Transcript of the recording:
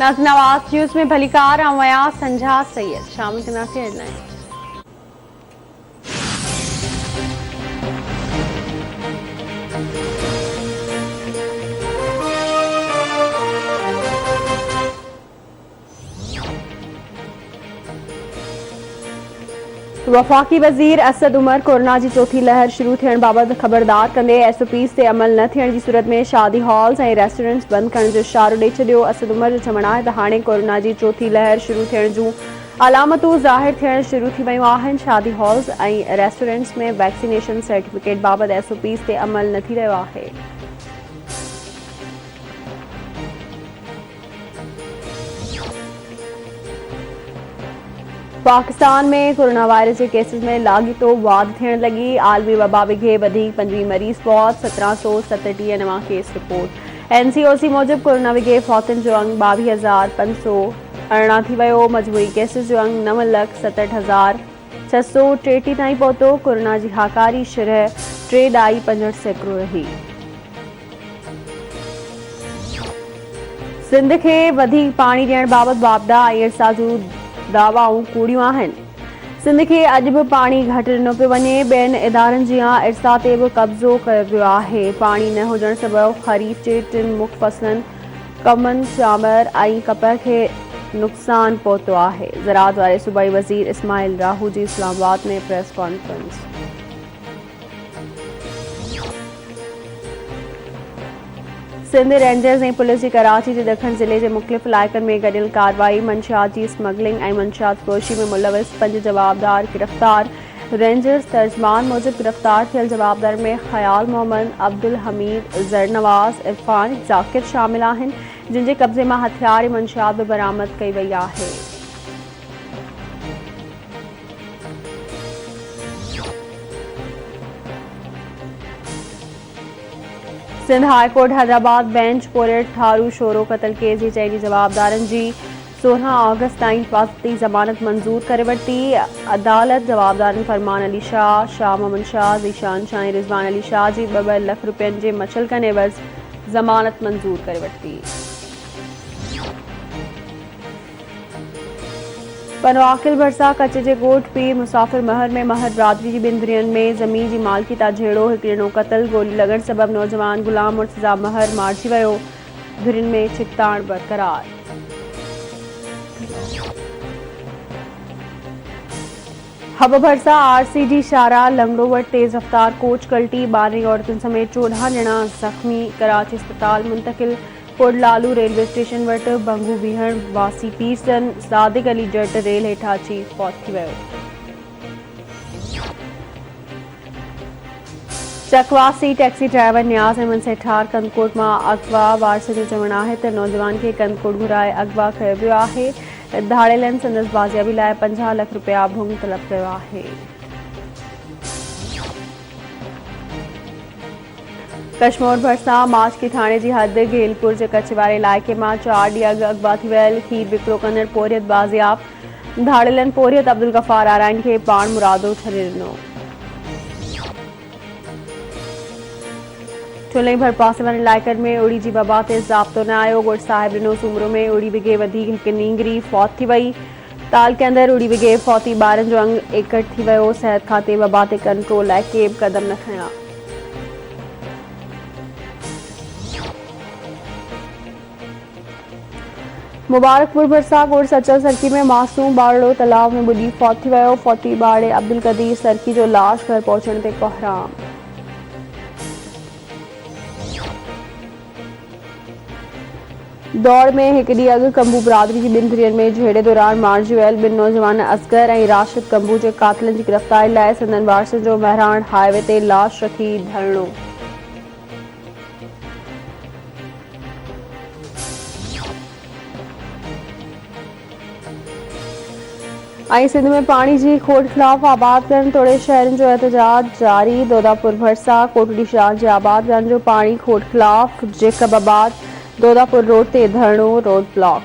नाज़रीन आवाज़ न्यूज़ में भलीकार अवया संजा सैयद शामिल करना से हेडलाइन। वफाकी वज़ीर असद उमर कोरोना की चौथी लहर शुरू थियण बाबत खबरदार कंदे SOP से अमल न थियण की सूरत में शादी हॉल्स और रेस्टोरेंट्स बंद करण जो इशारो ॾेई छॾियो। असद उमर जो चवणु आहे त हाणे कोरोना की चौथी लहर शुरू थियण जूं अलामतूं ज़ाहिर थियण शुरू थी वियूं आहिनि। शादी हॉल्स और रेस्टोरेंट्स में वैक्सीनेशन सर्टिफिकेट बाबत SOP से अमल न थी रहियो आहे। पाकिस्तान में कोरोना वायरस के केसेस में लाॻीतो वाध थियण लगी। आलमी वबा विघे वधीक 25 मरीज़ फौत, 1737 नवां केस रिपोर्ट। NCOC मूजिब कोरोना विघे फौतन जो अंग 22,518 थी वियो। मजमूई केसेस जो अंग 9,67,633 ताईं पहुतो। कोरोना की हाकारी शरह 3.65% रही। सिंध के वधीक पानी ॾियण बाबत वापदा ऐं इरसा जूं दावाऊं कूड़ियूं आहिनि। सिंध के अॼु बि पानी घटि ॾिनो पियो वञे। ॿियनि इदारनि जियां इरसा ते बि कब्ज़ो कयो वियो आहे। पानी न हुजण सबबि ख़रीफ़ जे 3 मुख्य फसलनि कमन, चांवर ऐं कपह खे नुक़सान पहुतो आहे। ज़राअत वारे सूबाई वज़ीर इस्माइल राहू जी इस्लामाबाद में प्रेस कॉन्फ्रेंस। सिंध रेंजर्स और पुलिस की कराची के दखन ज़िले के मुख्तलिफ़ इलाक़नि में गॾियल कार्रवाई। मंशियात की स्मगलिंग और मंशियात फरोशी में मुलविस 5 जवाबदार गिरफ्तार। रेंजर्स तर्जमान मूजिब गिरफ्तार थियल जवाबदार में ख़याल मोहम्मद, अब्दुल हमीद, ज़रनवाज़, इरफान, ज़ाकिर शामिल आहिनि, जिन जे कब्ज़े में हथियार और मंशियात भी बरामद कई वई आहे। Sindh high court Hyderabad bench पोरियट थारू शोरो कतल केस जी चई जवाबदारनि जी 16 अगस्त ताईं हिफ़ाज़ती ज़मानत मंज़ूर करे वरिती। अदालत जवाबदारनि फरमान अली शाह, शाह मोहम्मद शाह, ज़ीशान शाह ऐं रिज़वान अली शाह जी 2 लाख रुपयनि जे मचलकनि एवज़ ज़मानत मंज़ूर करे वरिती। पनवाकिल भरसा कच्छ के गोठ पीर मुसाफिर महर में महर बरादरी की 2 धुरियनि में ज़मीन की मालिकी ता झेड़ो। एक ॼणो क़तल, गोली लगण सबब नौजवान गुलाम मुर्तज़ा महर मारिजी वियो। धुरियनि में छिकताण बरक़रार। हब भरसा RCD शारा लंगड़ो वटि तेज़ रफ्तार कोच कल्टी। 12 औरतुनि समेत 14 ॼणा ज़ख़्मी, कराची अस्पताल मुंतकिल। कोडलालू रेलवे स्टेशन वट बंगू बीहण वासी पीरसन, सादिक अली जट रेल हेठां अची फौत थी वियो। चकवासी टैक्सी ड्राइवर नियाज़ अहमद सेठार कंदकोट में अगवा। वारस जो चवणु आहे त नौजवान के कंदकोट घुराए अगवा कयो वियो आहे। धाड़ेलनि संदसि बाज़ियाबी लाइ 50 लाख रुपया भुङ तलब कयो आहे। कश्मीर भरसा माचकी थाने की हद घेलपुर के कच्छ वारे इलाइक़े में 4 ॾींहं अॻु अगवा थी वियल खीर विकिरो कंदड़ पोरियत बाज़ियाब। धाड़ेलनि पोरियत अब्दुल गफ़ार आराइन के पाण मुरादो छॾे ॾिनो। चुल्हे भर पासे वारे इलाइक़नि में उड़ी जी वबा ते ज़ाब्तो न आयो। गुड़ साहिब ॾिनो सूमरो में उड़ी विघे वधीक हिकु नींगरी फौत थी वई। ताल के अंदर उड़ी विघे फौती ॿारनि जो अंग एकट थी वियो। सेहत खाते वबा ते कंट्रोल लाइ के बि क़दम न खयां। मुबारकपुर भरसा कोट सचल सरकी में मासूम बारड़ो तालाब में बुॾी फौत थी वियो। फौती बाड़े अब्दुल कदीर सरकी जो लाश घर पहुंचण ते कोहराम। दौड़ में एक ॾींहुं अॻु कंबू बरादरी की 2 धुरियनि में झेड़े दौरान मारिजी वियल 2 नौजवान असगर और राशिद कंबू के कातिलनि की गिरफ्तारी लाइ संदन वारसनि जो महराण हाईवे ते लाश रखी धरणो। सिंध में पानी की खोट खिलाफ आबाद करण तोड़े शहरन जो एहतजाज जारी। दौदापुर भरसा कोटड़ी शाह के आबाद करण जो पानी खोट खिलाफ जेकबाबाद दौदापुर रोड ते धरणो, रोड ब्लॉक।